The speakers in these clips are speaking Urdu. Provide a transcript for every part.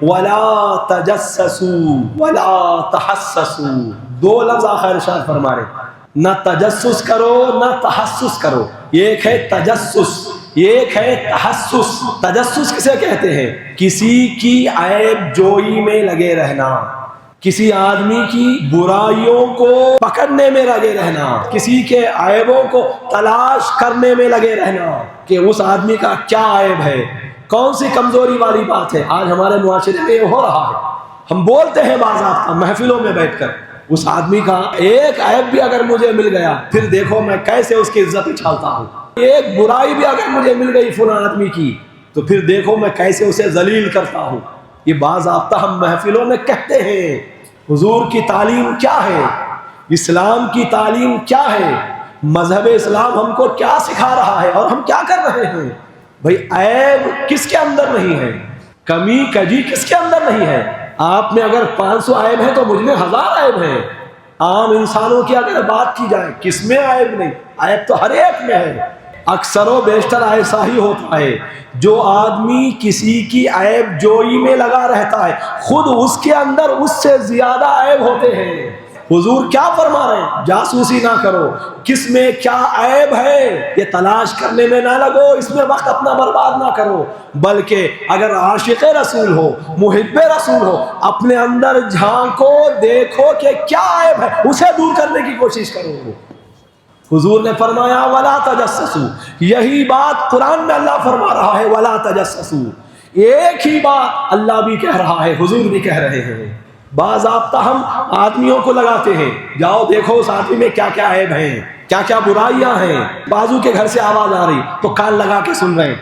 ولا تجسسوا ولا تحسسوا، دو لفظ آخر ارشاد فرما رہے، نہ تجسس کرو نہ تحسس کرو۔ ایک ہے تجسس، ایک ہے تحسس۔ تجسس کسے کہتے ہیں؟ کسی کی عیب جوئی میں لگے رہنا، کسی آدمی کی برائیوں کو پکڑنے میں لگے رہنا، کسی کے عیبوں کو تلاش کرنے میں لگے رہنا کہ اس آدمی کا کیا عیب ہے، کون سی کمزوری والی بات ہے۔ آج ہمارے معاشرے میں یہ ہو رہا ہے، ہم بولتے ہیں باضابطہ محفلوں میں بیٹھ کر، اس آدمی کا ایک عیب بھی اگر مجھے مل گیا پھر دیکھو میں کیسے اس کی عزت اچھالتا ہوں، ایک برائی بھی اگر مجھے مل گئی فلاں آدمی کی تو پھر دیکھو میں کیسے اسے ذلیل کرتا ہوں۔ یہ باضابطہ ہم محفلوں میں کہتے ہیں۔ حضور کی تعلیم کیا ہے؟ اسلام کی تعلیم کیا ہے؟ مذہب اسلام ہم کو کیا سکھا رہا ہے اور ہم کیا کر رہے ہیں؟ بھئی عیب کس کے اندر نہیں ہے؟ کمی کجی کس کے اندر نہیں ہے؟ آپ میں اگر 500 عیب ہیں تو مجھ میں 1000 عیب ہیں۔ عام انسانوں کی اگر بات کی جائے کس میں عیب نہیں؟ عیب تو ہر ایک میں ہے۔ اکثر و بیشتر ایسا ہی ہوتا ہے، جو آدمی کسی کی عیب جوئی میں لگا رہتا ہے خود اس کے اندر اس سے زیادہ عیب ہوتے ہیں۔ حضور کیا فرما رہے ہیں؟ جاسوسی نہ کرو، کس میں کیا عیب ہے یہ تلاش کرنے میں نہ لگو، اس میں وقت اپنا برباد نہ کرو، بلکہ اگر عاشق رسول ہو، محب رسول ہو، اپنے اندر جھانکو، دیکھو کہ کیا عیب ہے، اسے دور کرنے کی کوشش کرو۔ حضور نے فرمایا ولا تجسسوا، یہی بات قرآن میں اللہ فرما رہا ہے ولا تجسسوا، ایک ہی بات اللہ بھی کہہ رہا ہے، حضور بھی کہہ رہے ہیں۔ باضابطہ ہم آدمیوں کو لگاتے ہیں، جاؤ دیکھو اس آدمی میں کیا کیا عیب ہیں، کیا کیا برائیاں ہیں۔ بازو کے گھر سے آواز آ رہی تو کان لگا کے سن رہے ہیں،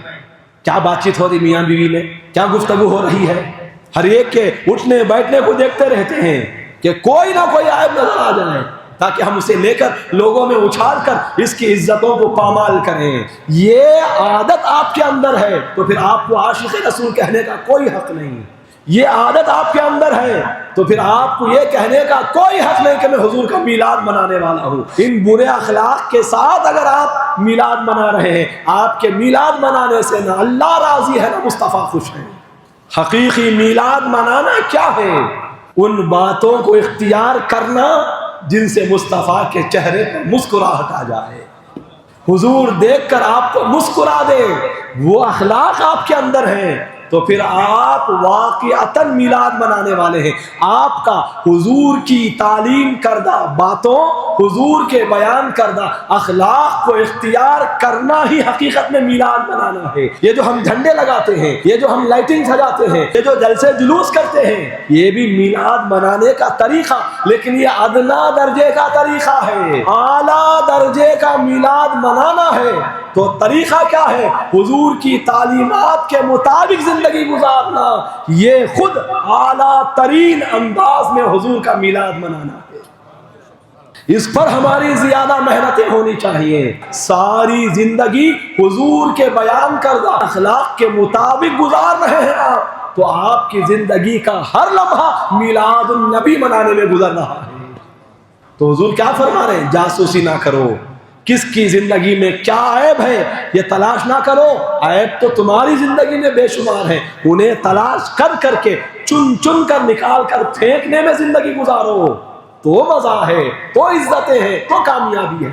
کیا بات چیت ہو رہی میاں بیوی میں، کیا گفتگو ہو رہی ہے۔ ہر ایک کے اٹھنے بیٹھنے کو دیکھتے رہتے ہیں کہ کوئی نہ کوئی عیب نظر آ جائے تاکہ ہم اسے لے کر لوگوں میں اچھال کر اس کی عزتوں کو پامال کریں۔ یہ عادت آپ کے اندر ہے تو پھر آپ کو عاشق رسول کہنے کا کوئی حق نہیں۔ یہ عادت آپ کے اندر ہے تو پھر آپ کو یہ کہنے کا کوئی حق نہیں کہ میں حضور کا میلاد منانے والا ہوں۔ ان برے اخلاق کے ساتھ اگر آپ میلاد منا رہے ہیں، آپ کے میلاد منانے سے نہ اللہ راضی ہے نہ مصطفیٰ خوش ہے۔ حقیقی میلاد منانا کیا ہے؟ ان باتوں کو اختیار کرنا جن سے مصطفیٰ کے چہرے پر مسکراہٹ آ جائے، حضور دیکھ کر آپ کو مسکرا دے، وہ اخلاق آپ کے اندر ہیں تو پھر آپ واقعتاً میلاد منانے والے ہیں۔ آپ کا حضور کی تعلیم کردہ باتوں، حضور کے بیان کردہ اخلاق کو اختیار کرنا ہی حقیقت میں میلاد منانا ہے۔ یہ جو ہم جھنڈے لگاتے ہیں، یہ جو ہم لائٹنگ سجاتے ہیں، یہ جو جلسے جلوس کرتے ہیں، یہ بھی میلاد منانے کا طریقہ، لیکن یہ ادنا درجے کا طریقہ ہے۔ اعلیٰ درجے کا میلاد منانا ہے تو طریقہ کیا ہے؟ حضور کی تعلیمات کے مطابق زندگی گزارنا، یہ خود اعلیٰ ترین انداز میں حضور کا میلاد منانا ہے۔ اس پر ہماری زیادہ محنتیں ہونی چاہیے۔ ساری زندگی حضور کے بیان کردہ اخلاق کے مطابق گزار رہے ہیں آپ تو آپ کی زندگی کا ہر لمحہ میلاد النبی منانے میں گزر رہا ہے۔ تو حضور کیا فرما رہے ہیں؟ جاسوسی نہ کرو، کس کی زندگی میں کیا عیب ہے یہ تلاش نہ کرو، عیب تو تمہاری زندگی میں بے شمار ہے، انہیں تلاش کر کر کے چن چن کر نکال کر پھینکنے میں زندگی گزارو تو مزہ ہے، تو عزتیں ہیں، تو کامیابی ہے۔